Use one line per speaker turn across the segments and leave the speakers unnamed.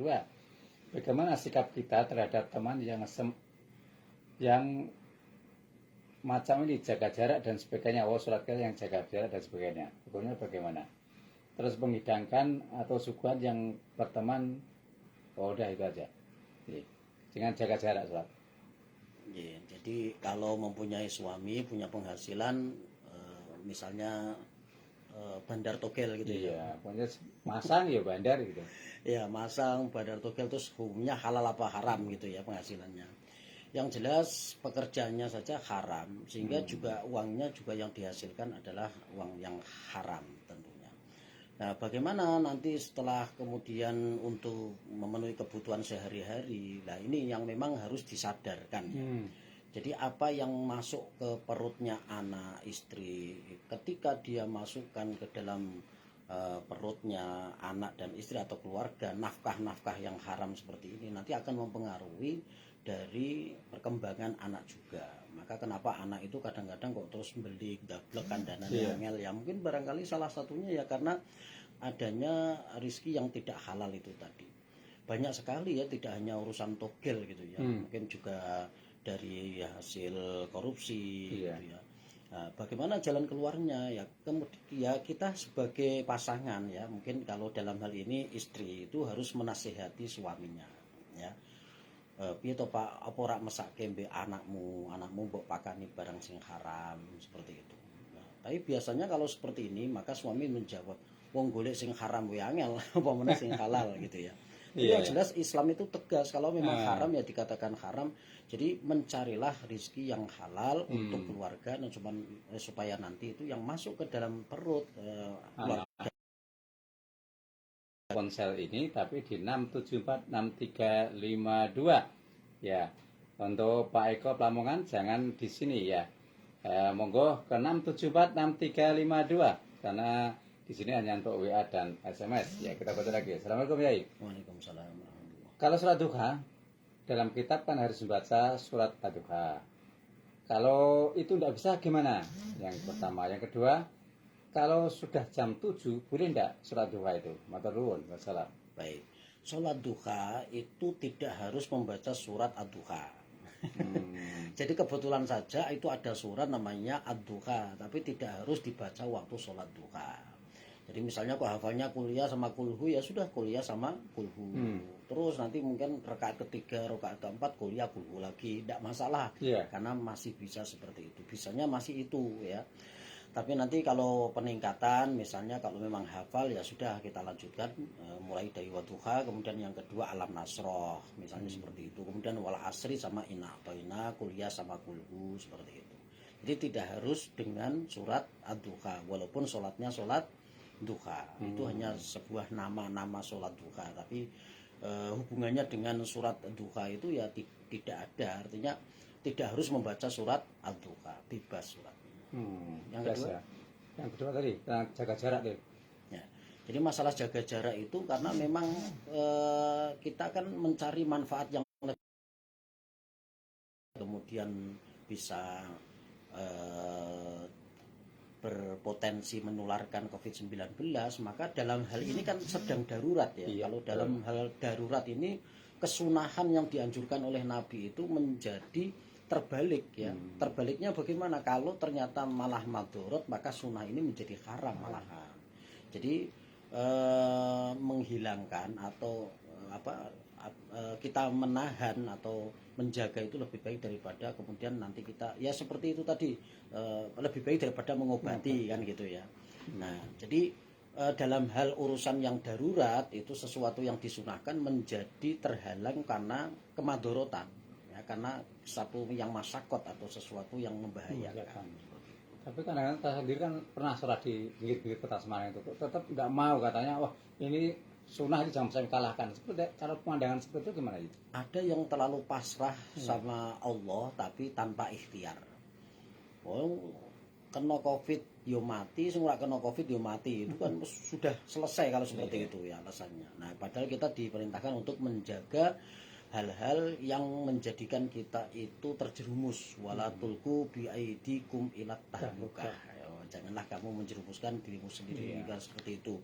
kedua, bagaimana sikap kita terhadap teman yang macam ini, jaga jarak dan sebagainya, surat yang jaga jarak dan sebagainya, hukumnya bagaimana? Terus menghidangkan atau suguhan yang berteman, udah itu aja, dengan jaga jarak surat.
Jadi kalau mempunyai suami, punya penghasilan, misalnya bandar togel gitu
ya. Pokoknya masang ya bandar gitu.
Ya, masang bandar togel terus hukumnya halal apa haram gitu ya penghasilannya. Yang jelas pekerjaannya saja haram, sehingga juga uangnya juga yang dihasilkan adalah uang yang haram tentunya. Nah, bagaimana nanti setelah kemudian untuk memenuhi kebutuhan sehari-hari, nah ini yang memang harus disadarkan ya. Jadi apa yang masuk ke perutnya anak, istri, ketika dia masukkan ke dalam perutnya anak dan istri atau keluarga, nafkah-nafkah yang haram seperti ini nanti akan mempengaruhi dari perkembangan anak juga. Maka kenapa anak itu kadang-kadang kok terus beli dablek kandanan angel ya, mungkin barangkali salah satunya ya karena adanya rizki yang tidak halal itu tadi. Banyak sekali ya, tidak hanya urusan togel gitu ya, mungkin juga dari hasil korupsi gitu ya. Nah, bagaimana jalan keluarnya ya, kemudian kita sebagai pasangan ya, mungkin kalau dalam hal ini istri itu harus menasihati suaminya ya. Piye to Pak, apa ora mesake mbek anakmu mbok pakani barang sing haram seperti itu. Nah, tapi biasanya kalau seperti ini maka suami menjawab, wong golek sing haram wae angel, apa meneh sing halal gitu ya. Jadi yang jelas Islam itu tegas, kalau memang haram ya dikatakan haram. Jadi mencarilah rizki yang halal untuk keluarga dan supaya nanti itu yang masuk ke dalam perut keluarga.
Ponsel ini tapi di 6746352 ya. Untuk Pak Eko Lamongan jangan di sini ya. Monggo ke 6746352 karena di sini hanya untuk WA dan SMS ya. Kita baca lagi. Assalamualaikum Yai.
Waalaikumsalam.
Kalau surat duha dalam kitab kan harus membaca surat ad-duha. Kalau itu tidak bisa gimana? Yang pertama, yang kedua, kalau sudah jam 7 boleh tidak surat duha itu? Matur nuwun, wassalam.
Baik. Sholat duha itu tidak harus membaca surat ad-duha. Jadi kebetulan saja itu ada surat namanya ad-duha, tapi tidak harus dibaca waktu sholat duha. Jadi misalnya kok hafalnya kuliah sama kulhu, ya sudah kuliah sama kulhu. Terus nanti mungkin rakaat ketiga, rakaat keempat kuliah kulhu lagi, tidak masalah. Karena masih bisa seperti itu. Bisanya masih itu ya. Tapi nanti kalau peningkatan, misalnya kalau memang hafal ya sudah kita lanjutkan mulai dari wadduha, kemudian yang kedua alam nasroh, misalnya seperti itu. Kemudian wal asri sama inna atoina, kuliah sama kulhu, seperti itu. Jadi tidak harus dengan surat ad-duha, walaupun sholatnya sholat duha. Itu hanya sebuah nama-nama sholat duha, tapi hubungannya dengan surat duha itu ya tidak ada. Artinya tidak harus membaca surat ad-duha, bebas surat. Yang
kedua tadi jaga jarak deh.
Ya, jadi masalah jaga jarak itu karena memang kita kan mencari manfaat yang lebih, kemudian bisa berpotensi menularkan COVID-19, maka dalam hal ini kan sedang darurat ya. Kalau dalam hal darurat ini kesunahan yang dianjurkan oleh Nabi itu menjadi terbalik ya. Terbaliknya bagaimana? Kalau ternyata malah madorot, maka sunnah ini menjadi haram malahan. Jadi menghilangkan atau kita menahan atau menjaga itu lebih baik daripada kemudian nanti kita ya seperti itu tadi, lebih baik daripada mengobati kan gitu ya. Nah, jadi dalam hal urusan yang darurat itu sesuatu yang disunahkan menjadi terhalang karena kemadorotan ya, karena satu yang masyakot atau sesuatu yang membahayakan.
Tapi kadang-kadang saya sendiri kan pernah sholat di pinggir-pinggir kota Semarang itu, tetap nggak mau katanya, wah ini sunnah ini jangan saya kalahkan. Seperti kalau pemandangan seperti itu gimana itu?
Ada yang terlalu pasrah sama Allah tapi tanpa ikhtiar. Oh, kena covid yo mati, sing ora kena covid yo mati. Itu kan sudah selesai kalau seperti itu ya alasannya. Nah, padahal kita diperintahkan untuk menjaga hal-hal yang menjadikan kita itu terjerumus. Wala tulqu bi aidikum ila tahlukah. Janganlah kamu menjerumuskan dirimu sendiri seperti itu.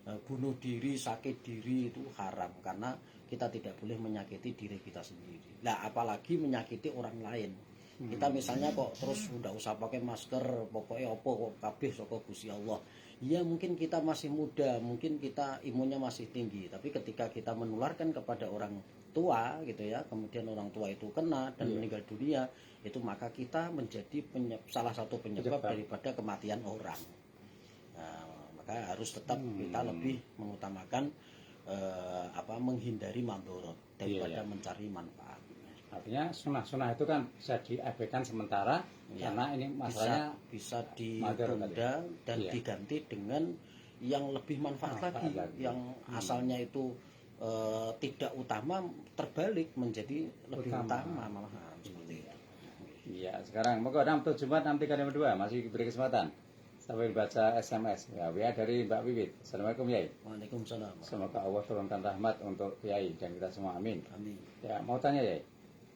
Bunuh diri, sakit diri itu haram karena kita tidak boleh menyakiti diri kita sendiri. Nah, apalagi menyakiti orang lain. Kita misalnya kok terus udah usah pakai masker, pokoknya opo kok kabeh saka Gusti Allah. Ya mungkin kita masih muda, mungkin kita imunnya masih tinggi, tapi ketika kita menularkan kepada orang tua gitu ya, kemudian orang tua itu kena dan meninggal dunia, itu maka kita menjadi salah satu penyebab daripada kematian orang. Nah, maka harus tetap kita lebih mengutamakan menghindari mandorot daripada mencari manfaat.
Artinya sunah-sunah itu kan bisa diabaikan sementara karena ini masalahnya
bisa ditunda dan diganti dengan yang lebih manfaat lagi. Yang asalnya itu tidak utama terbalik menjadi lebih utama malah seperti itu.
Iya, sekarang moga untuk Jumat nanti kali kedua masih diberi kesempatan sampai baca SMS ya, WA dari Mbak Wiwit. Assalamualaikum Yai.
Waalaikumsalam.
Semoga Allah turunkan rahmat untuk Yai dan kita semua, amin.
Amin.
Ya, mau tanya Yai,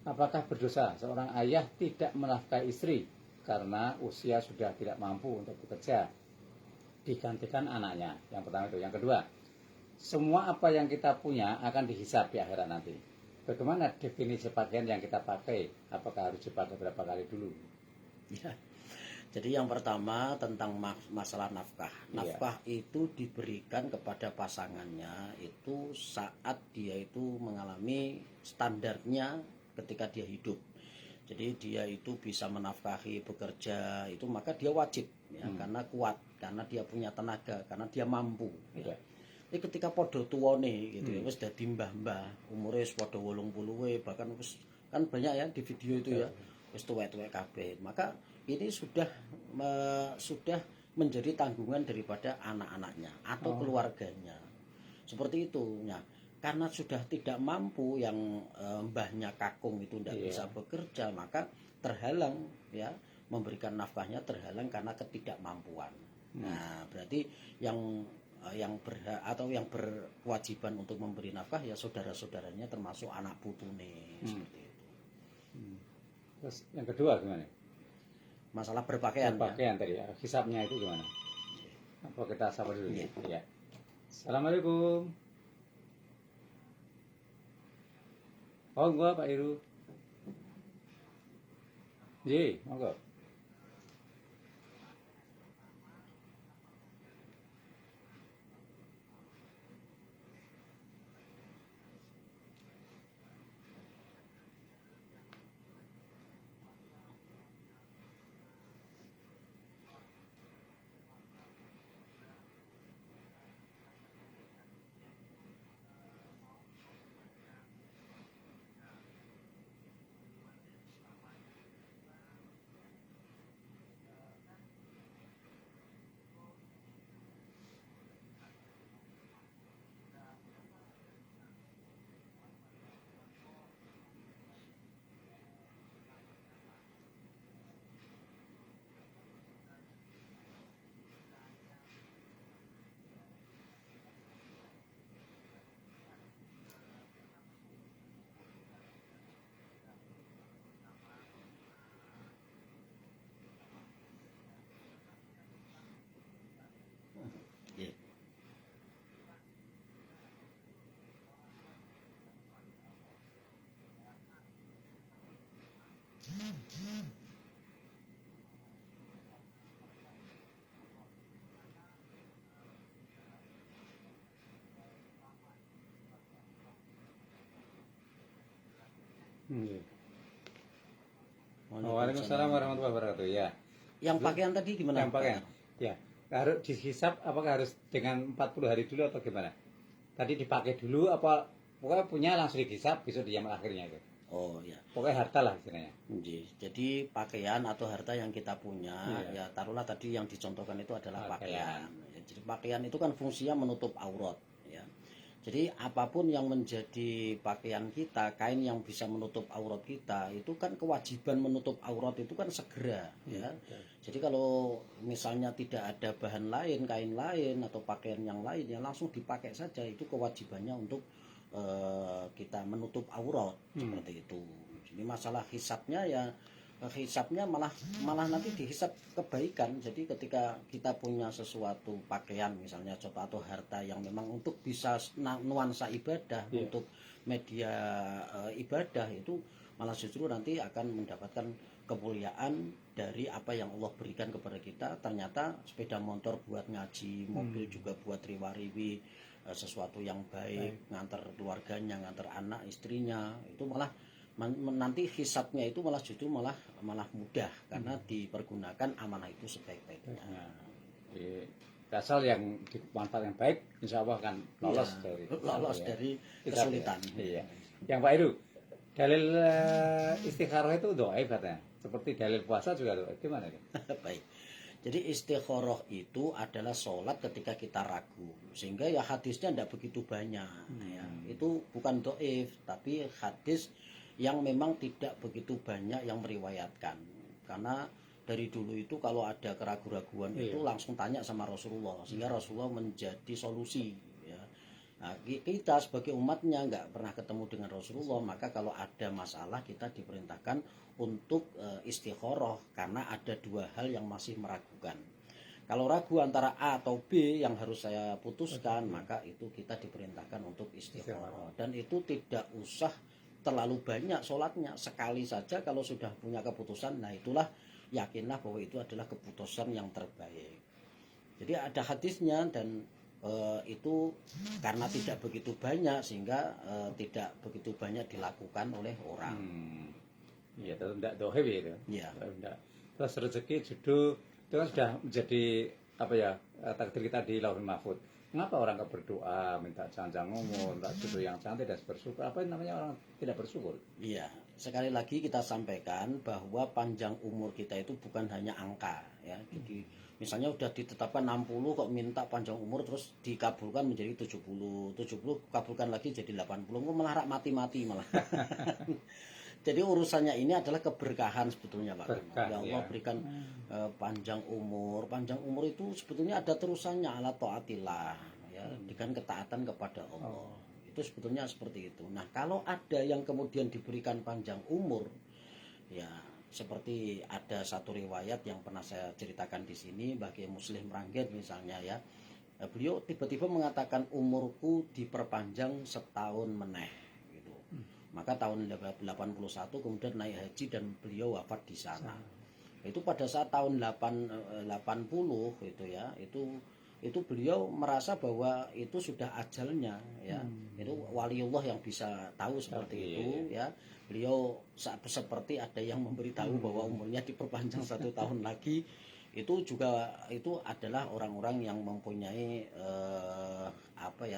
apakah berdosa seorang ayah tidak menafkahi istri karena usia sudah tidak mampu untuk bekerja, digantikan anaknya? Yang pertama itu. Yang kedua, semua apa yang kita punya akan dihisab di akhirat nanti. Bagaimana definisi pakaian yang kita pakai? Apakah harus dipakai berapa kali dulu?
Ya. Jadi yang pertama tentang masalah nafkah. Nafkah itu diberikan kepada pasangannya itu saat dia itu mengalami standarnya ketika dia hidup. Jadi dia itu bisa menafkahi, bekerja itu, maka dia wajib ya, karena kuat, karena dia punya tenaga, karena dia mampu ya. Jadi ketika podo tuwane gitu ya, wis dadi mbah-mbah, umure wis padha 80 bahkan wis kan banyak ya di video itu ya. Wis tuwek-tuwek kabeh. Maka ini sudah menjadi tanggungan daripada anak-anaknya atau keluarganya. Seperti itu. Nah, karena sudah tidak mampu yang mbahnya kakung itu tidak bisa bekerja, maka terhalang ya memberikan nafkahnya terhalang karena ketidakmampuan. Nah, berarti yang berhak atau yang berkewajiban untuk memberi nafkah ya saudara-saudaranya termasuk anak putune seperti itu.
Terus yang kedua gimana?
Masalah berpakaian.
Berpakaian tadi, hisabnya itu gimana? Apa kita sabar dulu? Ya. Assalamualaikum. Oh, gua Pak Iru. Ji, monggo. Waalaikumsalam warahmatullahi wabarakatuh. Ya.
Yang pakaian tadi gimana?
Yang pakaian. Ya. Harus dihisap apakah harus dengan 40 hari dulu atau gimana? Tadi dipakai dulu apa pokoknya punya langsung dihisap besok di jam akhirnya itu.
Oh ya.
Pokoknya harta lah istilahnya.
Jadi pakaian atau harta yang kita punya ya taruhlah tadi yang dicontohkan itu adalah pakaian. Ya, jadi pakaian itu kan fungsinya menutup aurat ya. Jadi apapun yang menjadi pakaian kita, kain yang bisa menutup aurat kita, itu kan kewajiban menutup aurat itu kan segera ya. Jadi kalau misalnya tidak ada bahan lain, kain lain atau pakaian yang lain ya langsung dipakai saja, itu kewajibannya untuk kita menutup aurat seperti itu. Jadi masalah hisabnya ya hisapnya malah malah nanti dihisap kebaikan. Jadi ketika kita punya sesuatu pakaian misalnya contoh atau harta yang memang untuk bisa nuansa ibadah, untuk media ibadah, itu malah justru nanti akan mendapatkan kemuliaan dari apa yang Allah berikan kepada kita. Ternyata sepeda motor buat ngaji, mobil juga buat riwa-riwi, sesuatu yang baik, ngantar keluarganya, ngantar anak istrinya, itu malah nanti hisapnya itu malah justru malah mudah karena dipergunakan amanah itu sebaik-baiknya.
Asal yang dimanfaatkan baik, insya Allah akan lolos dari
kesulitan.
Iya. Yang Pak Heru, dalil istikharah itu doa katanya. Seperti dalil puasa juga doa. Gimana kan?
Baik. Jadi istikharah itu adalah sholat ketika kita ragu, sehingga ya hadisnya tidak begitu banyak. Ya. Itu bukan doif, tapi hadis yang memang tidak begitu banyak yang meriwayatkan. Karena dari dulu itu kalau ada keraguan-raguan itu langsung tanya sama Rasulullah, sehingga Rasulullah menjadi solusi. Ya. Nah, kita sebagai umatnya nggak pernah ketemu dengan Rasulullah, maka kalau ada masalah kita diperintahkan untuk istikharah, karena ada dua hal yang masih meragukan. Kalau ragu antara A atau B yang harus saya putuskan, maka itu kita diperintahkan untuk istikharah. Dan itu tidak usah terlalu banyak sholatnya, sekali saja kalau sudah punya keputusan, nah itulah yakinlah bahwa itu adalah keputusan yang terbaik. Jadi ada hadisnya, dan itu karena tidak begitu banyak sehingga tidak begitu banyak dilakukan oleh orang.
Iya, itu tidak dohib itu.
Iya.
Terus rezeki jodoh itu kan sudah menjadi apa ya, takdir kita di Lauhul Mahfuz. Mengapa orang nggak berdoa, minta panjang umur, minta jodoh yang cantik dan bersyukur? Apa namanya orang tidak bersyukur?
Iya, sekali lagi kita sampaikan bahwa panjang umur kita itu bukan hanya angka, ya. Jadi misalnya udah ditetapkan 60 kok minta panjang umur terus dikabulkan menjadi 70 kabulkan lagi jadi 80, kok malah mati-mati malah. Jadi urusannya ini adalah keberkahan sebetulnya, Pak.
Berkah,
Ya Allah berikan panjang umur. Panjang umur itu sebetulnya ada terusannya, ala taatillah, ya, dengan ketaatan kepada Allah. Itu sebetulnya seperti itu. Nah, kalau ada yang kemudian diberikan panjang umur, ya seperti ada satu riwayat yang pernah saya ceritakan di sini bagi Muslim Rangget misalnya, ya. Beliau tiba-tiba mengatakan umurku diperpanjang setahun meneh. Maka tahun 81 kemudian naik haji dan beliau wafat di sana. Itu pada saat tahun 80 itu, ya, itu beliau merasa bahwa itu sudah ajalnya, ya. Itu waliullah yang bisa tahu seperti itu, ya. Beliau seperti ada yang memberitahu bahwa umurnya diperpanjang 1 tahun lagi. Itu juga itu adalah orang-orang yang mempunyai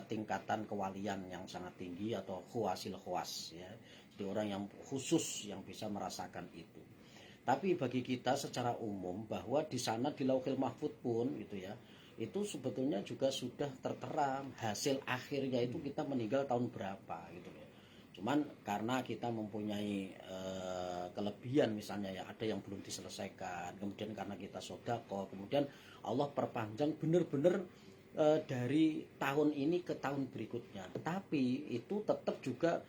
tingkatan kewalian yang sangat tinggi atau khawasil khawas, ya. Jadi orang yang khusus yang bisa merasakan itu. Tapi bagi kita secara umum bahwa di sana di Lauhul Mahfuz pun gitu, ya, itu sebetulnya juga sudah tertera hasil akhirnya itu kita meninggal tahun berapa gitu, ya. Cuman karena kita mempunyai kelebihan misalnya, ya, ada yang belum diselesaikan, kemudian karena kita sodako, kemudian Allah perpanjang benar-benar dari tahun ini ke tahun berikutnya. Tapi itu tetap juga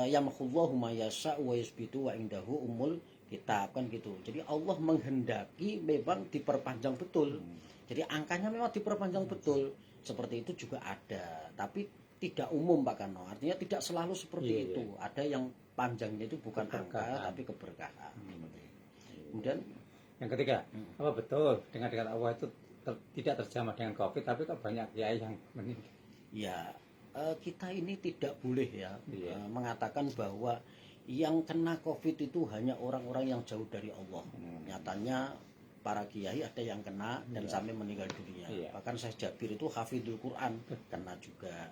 yamhullahu ma yasha wa yusbitu wa indahu umul kitab, kan gitu. Jadi Allah menghendaki memang diperpanjang betul. Jadi angkanya memang diperpanjang betul. Seperti itu juga ada, tapi tidak umum, Pak Kano. Artinya tidak selalu seperti itu. Ada yang panjangnya itu bukan angka tapi keberkahan. Kemudian
yang ketiga, apa betul dengan Allah itu tidak terjamah dengan COVID, tapi kok banyak kiai yang meninggal?
Ya, kita ini tidak boleh, ya, mengatakan bahwa yang kena COVID itu hanya orang-orang yang jauh dari Allah. Nyatanya para kiai ada yang kena dan sampai meninggal dunia. Bahkan Syekh Jabir itu hafidul Quran kena juga.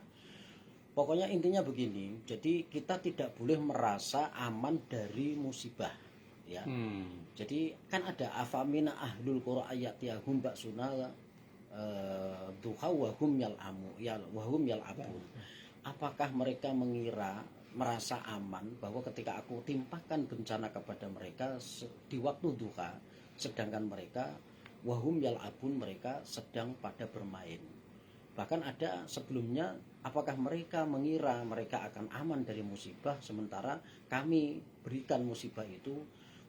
Pokoknya intinya begini, jadi kita tidak boleh merasa aman dari musibah, ya. Jadi kan ada afamina ahlul qura ayatiyahum ba'suna duha wa hum yal'abun. Apakah mereka merasa aman bahwa ketika aku timpakan bencana kepada mereka di waktu duha, sedangkan mereka wahum yal'abun, mereka sedang pada bermain. Bahkan ada sebelumnya, apakah mereka mengira mereka akan aman dari musibah sementara kami berikan musibah itu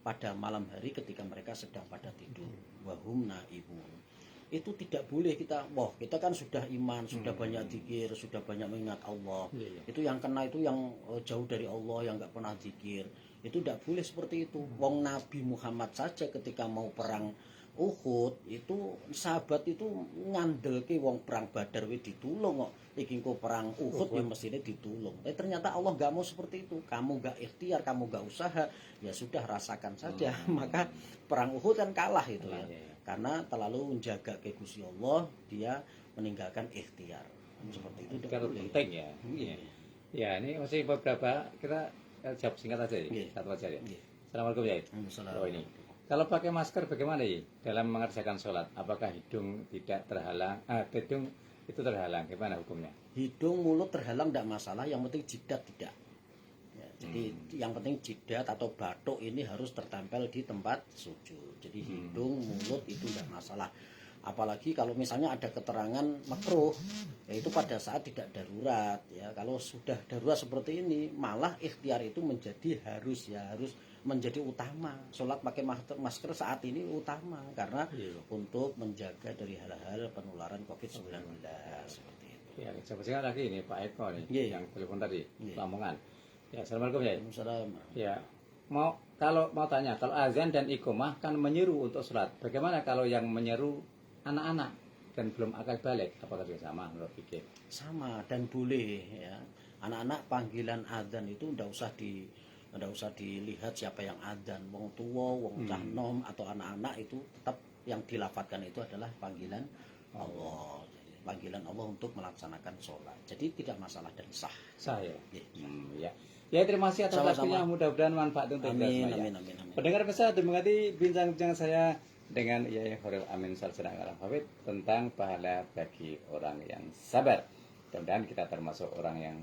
pada malam hari ketika mereka sedang pada tidur. Wahum naimun. Itu tidak boleh kita, wah kita kan sudah iman, sudah banyak zikir, sudah banyak mengingat Allah.
Iya, iya.
Itu yang kena itu yang jauh dari Allah, yang nggak pernah zikir. Itu tidak boleh seperti itu. Wong Nabi Muhammad saja ketika mau perang Uhud itu sahabat itu ngandelke wong perang Badar wis ditulung kok. Iki engko perang Uhud ya mestinya ditulung. Tapi ternyata Allah nggak mau seperti itu. Kamu nggak ikhtiar, kamu nggak usaha, ya sudah rasakan saja. Maka perang Uhud kan kalah itu ya.
Iya, iya.
Karena terlalu menjaga ke Gusti Allah, dia meninggalkan ikhtiar. Seperti itu
Kan
tidak boleh.
penting ya.
Iya.
Ya, ini masih beberapa kita jawab singkat aja ya.
Iya.
Satu aja ya.
Iya.
Assalamualaikum ya. Oh ini. Kalau pakai masker bagaimana ya dalam mengerjakan sholat? Apakah hidung tidak terhalang? Hidung itu terhalang. Gimana hukumnya?
Hidung, mulut terhalang tidak masalah, yang penting jidat tidak. Ya, jadi yang penting jidat atau batuk ini harus tertempel di tempat sujud. Jadi hidung, mulut itu tidak masalah. Apalagi kalau misalnya ada keterangan makruh, yaitu pada saat tidak darurat. Ya, kalau sudah darurat seperti ini, malah ikhtiar itu menjadi harus menjadi utama. Sholat pakai masker saat ini utama karena untuk menjaga dari hal-hal penularan COVID-19 seperti itu.
Ya, coba singkat lagi ini Pak Eko nih
Iya.
yang telepon tadi,
Iya.
Lamongan. Ya, assalamualaikum ya.
Waalaikumsalam.
Ya, mau tanya, kalau azan dan iqomah kan menyeru untuk sholat. Bagaimana kalau yang menyeru anak-anak dan belum akal balik? Apakah juga sama menurut fikih?
Sama dan boleh ya. Anak-anak panggilan adzan itu ndak usah dilihat siapa yang adzan, wong tua, wong cah nom atau anak-anak itu tetap yang dilafatkan itu adalah panggilan Allah. Jadi, panggilan Allah untuk melaksanakan sholat. Jadi tidak masalah dan sah.
Sah ya.
Ya.
Ya. Ya, terima kasih atas
Sama-sama.
waktunya. Mudah-mudahan manfaat untuk kita
Amin,
semua. Ya.
amin.
Pendengar besar dimengerti bincang-bincang saya dengan Yai Horil Amin Sarjana Alam Hafid tentang pahala bagi orang yang sabar. Mudah-mudahan kita termasuk orang yang